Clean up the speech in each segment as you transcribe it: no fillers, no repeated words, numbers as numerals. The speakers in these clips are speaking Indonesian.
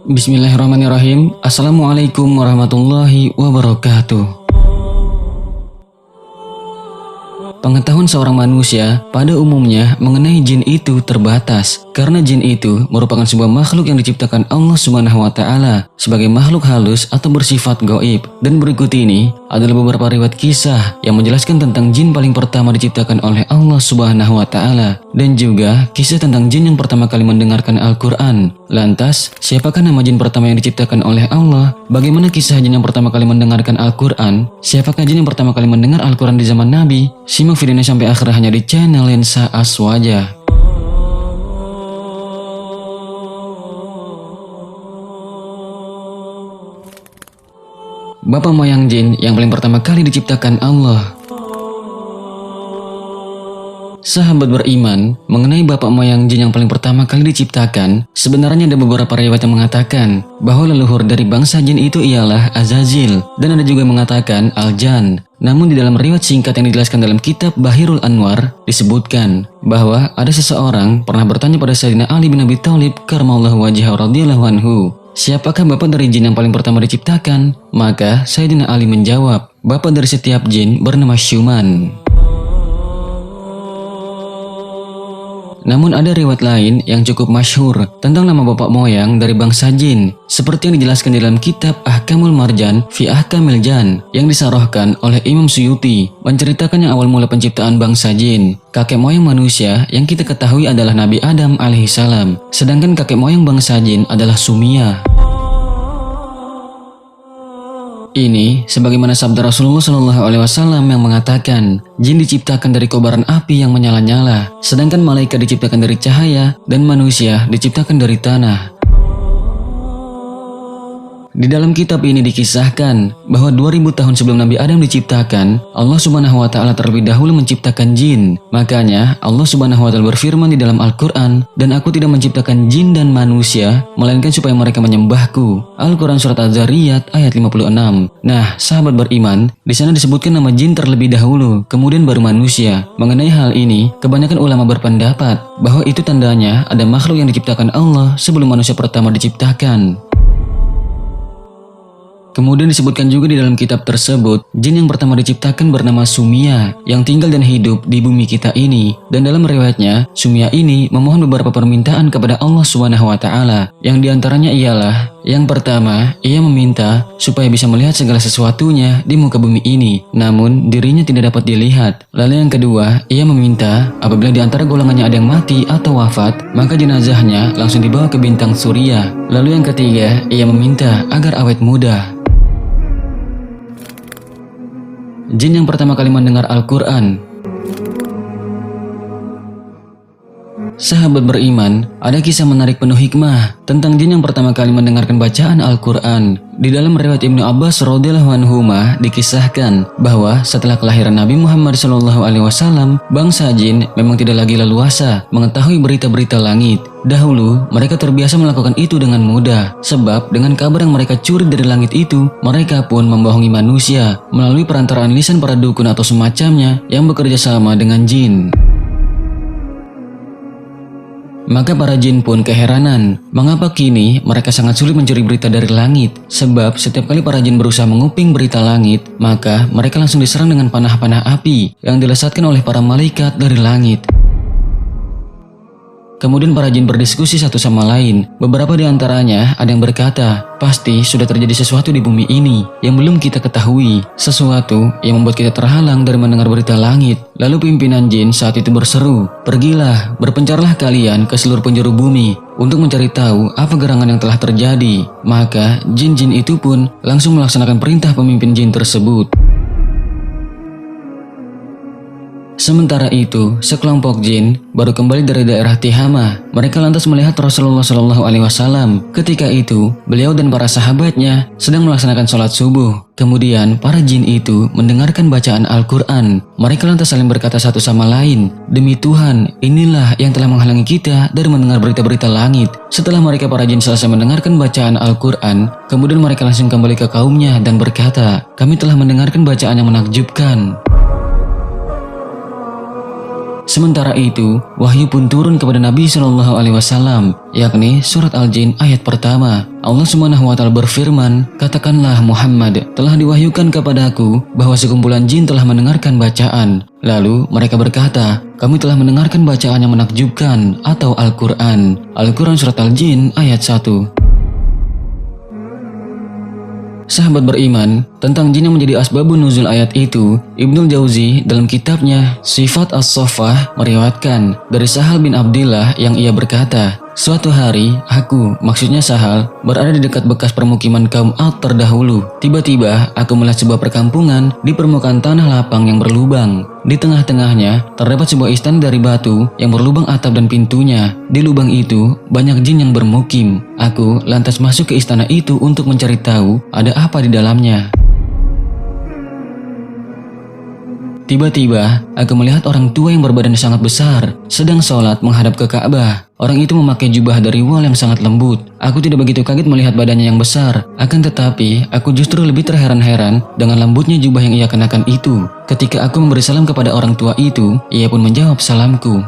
Bismillahirrahmanirrahim. Assalamualaikum warahmatullahi wabarakatuh. Pengetahuan seorang manusia pada umumnya mengenai jin itu terbatas, karena jin itu merupakan sebuah makhluk yang diciptakan Allah Subhanahu wa Ta'ala sebagai makhluk halus atau bersifat gaib. Dan berikut ini adalah beberapa riwayat kisah yang menjelaskan tentang jin paling pertama diciptakan oleh Allah Subhanahu wa Ta'ala, dan juga kisah tentang jin yang pertama kali mendengarkan Al-Quran. Lantas, siapakah nama jin pertama yang diciptakan oleh Allah? Bagaimana kisah jin yang pertama kali mendengarkan Al-Quran? Siapakah jin yang pertama kali mendengar Al-Quran di zaman Nabi? Simak videonya sampai akhir hanya di channel Lensa Aswaja. Bapak moyang jin yang paling pertama kali diciptakan Allah. Sahabat beriman, mengenai bapak moyang jin yang paling pertama kali diciptakan, sebenarnya ada beberapa riwayat yang mengatakan bahwa leluhur dari bangsa jin itu ialah Azazil, dan ada juga yang mengatakan Al-Jan. Namun di dalam riwayat singkat yang dijelaskan dalam kitab Bahirul Anwar, disebutkan bahwa ada seseorang pernah bertanya pada Sayyidina Ali bin Abi Thalib karramallahu wajhahu radhiyallahu anhu, siapakah bapak dari jin yang paling pertama diciptakan? Maka Sayyidina Ali menjawab, bapak dari setiap jin bernama Syuman. Namun ada riwayat lain yang cukup masyhur tentang nama bapak moyang dari bangsa jin, seperti yang dijelaskan di dalam kitab Ahkamul Marjan fi Ahkamil Jan yang disarahkan oleh Imam Suyuti, menceritakan yang awal mula penciptaan bangsa jin. Kakek moyang manusia yang kita ketahui adalah Nabi Adam alaihissalam, sedangkan kakek moyang bangsa jin adalah Sumia. Ini sebagaimana sabda Rasulullah SAW yang mengatakan, jin diciptakan dari kobaran api yang menyala-nyala, sedangkan malaikat diciptakan dari cahaya dan manusia diciptakan dari tanah. Di dalam kitab ini dikisahkan bahwa 2000 tahun sebelum Nabi Adam diciptakan, Allah Subhanahu wa Ta'ala terlebih dahulu menciptakan jin. Makanya Allah Subhanahu wa Ta'ala berfirman di dalam Al-Quran, dan aku tidak menciptakan jin dan manusia melainkan supaya mereka menyembahku. Al-Quran surat Az-Zariyat ayat 56. Nah, sahabat beriman, di sana disebutkan nama jin terlebih dahulu, kemudian baru manusia. Mengenai hal ini, kebanyakan ulama berpendapat bahwa itu tandanya ada makhluk yang diciptakan Allah sebelum manusia pertama diciptakan. Kemudian disebutkan juga di dalam kitab tersebut, jin yang pertama diciptakan bernama Sumia, yang tinggal dan hidup di bumi kita ini. Dan dalam riwayatnya, Sumia ini memohon beberapa permintaan kepada Allah Subhanahu wa Ta'ala, yang diantaranya ialah, yang pertama, ia meminta supaya bisa melihat segala sesuatunya di muka bumi ini, namun dirinya tidak dapat dilihat. Lalu yang kedua, ia meminta apabila di antara golongannya ada yang mati atau wafat, maka jenazahnya langsung dibawa ke bintang surya. Lalu yang ketiga, ia meminta agar awet muda. Jin yang pertama kali mendengar Al-Quran. Sahabat beriman, ada kisah menarik penuh hikmah tentang jin yang pertama kali mendengarkan bacaan Al-Quran. Di dalam riwayat Ibnu Abbas radhiyallahu anhuma dikisahkan bahwa setelah kelahiran Nabi Muhammad SAW, bangsa jin memang tidak lagi leluasa mengetahui berita-berita langit. Dahulu, mereka terbiasa melakukan itu dengan mudah, sebab dengan kabar yang mereka curi dari langit itu, mereka pun membohongi manusia melalui perantaraan lisan para dukun atau semacamnya yang bekerja sama dengan jin. Maka para jin pun keheranan, mengapa kini mereka sangat sulit mencuri berita dari langit, sebab setiap kali para jin berusaha menguping berita langit, maka mereka langsung diserang dengan panah-panah api yang dilesatkan oleh para malaikat dari langit. Kemudian para jin berdiskusi satu sama lain. Beberapa di antaranya ada yang berkata, pasti sudah terjadi sesuatu di bumi ini yang belum kita ketahui, sesuatu yang membuat kita terhalang dari mendengar berita langit. Lalu pimpinan jin saat itu berseru, pergilah, berpencarlah kalian ke seluruh penjuru bumi untuk mencari tahu apa gerangan yang telah terjadi. Maka jin-jin itu pun langsung melaksanakan perintah pemimpin jin tersebut. Sementara itu, sekelompok jin baru kembali dari daerah Tihama. Mereka lantas melihat Rasulullah SAW. Ketika itu, beliau dan para sahabatnya sedang melaksanakan sholat subuh. Kemudian, para jin itu mendengarkan bacaan Al-Quran. Mereka lantas saling berkata satu sama lain, demi Tuhan, inilah yang telah menghalangi kita dari mendengar berita-berita langit. Setelah mereka para jin selesai mendengarkan bacaan Al-Quran, kemudian mereka langsung kembali ke kaumnya dan berkata, kami telah mendengarkan bacaan yang menakjubkan. Sementara itu, wahyu pun turun kepada Nabi Shallallahu Alaihi Wasallam, yakni surat Al-Jin ayat pertama. Allah Subhanahu Wa Taala berfirman, katakanlah Muhammad, telah diwahyukan kepadaku bahwa sekumpulan jin telah mendengarkan bacaan. Lalu mereka berkata, kami telah mendengarkan bacaan yang menakjubkan atau Al-Quran. Al-Quran surat Al-Jin ayat 1. Sahabat beriman, tentang jin yang menjadi asbabun nuzul ayat itu, Ibnul Jauzi dalam kitabnya Sifat As-Saffah meriwayatkan dari Sahal bin Abdillah yang ia berkata, suatu hari, aku, maksudnya Sahal, berada di dekat bekas permukiman kaum Ad terdahulu. Tiba-tiba, aku melihat sebuah perkampungan di permukaan tanah lapang yang berlubang. Di tengah-tengahnya, terdapat sebuah istana dari batu yang berlubang atap dan pintunya. Di lubang itu, banyak jin yang bermukim. Aku lantas masuk ke istana itu untuk mencari tahu ada apa di dalamnya. Tiba-tiba, aku melihat orang tua yang berbadan sangat besar, sedang sholat menghadap ke Ka'bah. Orang itu memakai jubah dari wol yang sangat lembut. Aku tidak begitu kaget melihat badannya yang besar. Akan tetapi, aku justru lebih terheran-heran dengan lembutnya jubah yang ia kenakan itu. Ketika aku memberi salam kepada orang tua itu, ia pun menjawab salamku.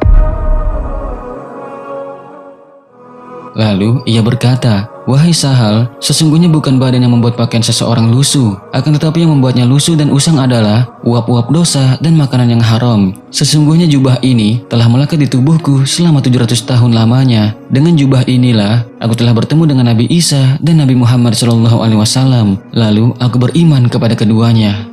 Lalu ia berkata, wahai Sahal, sesungguhnya bukan badan yang membuat pakaian seseorang lusuh, akan tetapi yang membuatnya lusuh dan usang adalah uap-uap dosa dan makanan yang haram. Sesungguhnya jubah ini telah melekat di tubuhku selama 700 tahun lamanya. Dengan jubah inilah aku telah bertemu dengan Nabi Isa dan Nabi Muhammad SAW. Lalu aku beriman kepada keduanya.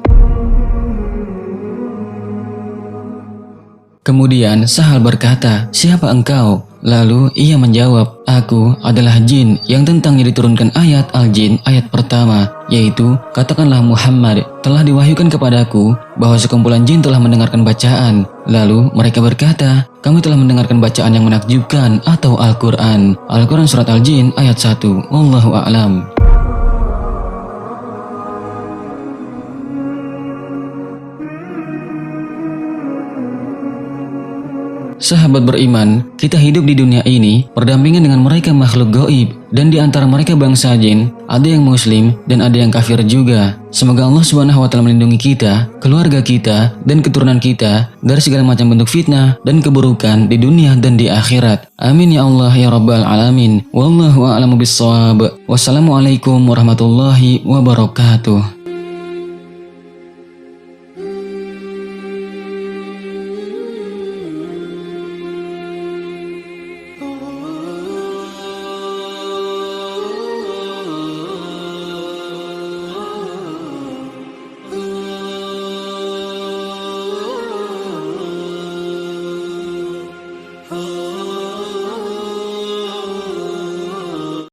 Kemudian Sahal berkata, siapa engkau? Lalu ia menjawab, aku adalah jin yang tentangnya diturunkan ayat Al-Jin ayat pertama, yaitu katakanlah Muhammad, telah diwahyukan kepadaku bahwa sekumpulan jin telah mendengarkan bacaan. Lalu mereka berkata, kami telah mendengarkan bacaan yang menakjubkan atau Al-Quran. Al-Quran surat Al-Jin ayat 1. Wallahu a'lam. Sahabat beriman, kita hidup di dunia ini berdampingan dengan mereka makhluk gaib, dan di antara mereka bangsa jin, ada yang muslim dan ada yang kafir juga. Semoga Allah Subhanahu Wa Taala melindungi kita, keluarga kita, dan keturunan kita dari segala macam bentuk fitnah dan keburukan di dunia dan di akhirat. Amin ya Allah ya Rabbal Alamin. Wallahu a'lamu bissawab. Wassalamualaikum warahmatullahi wabarakatuh.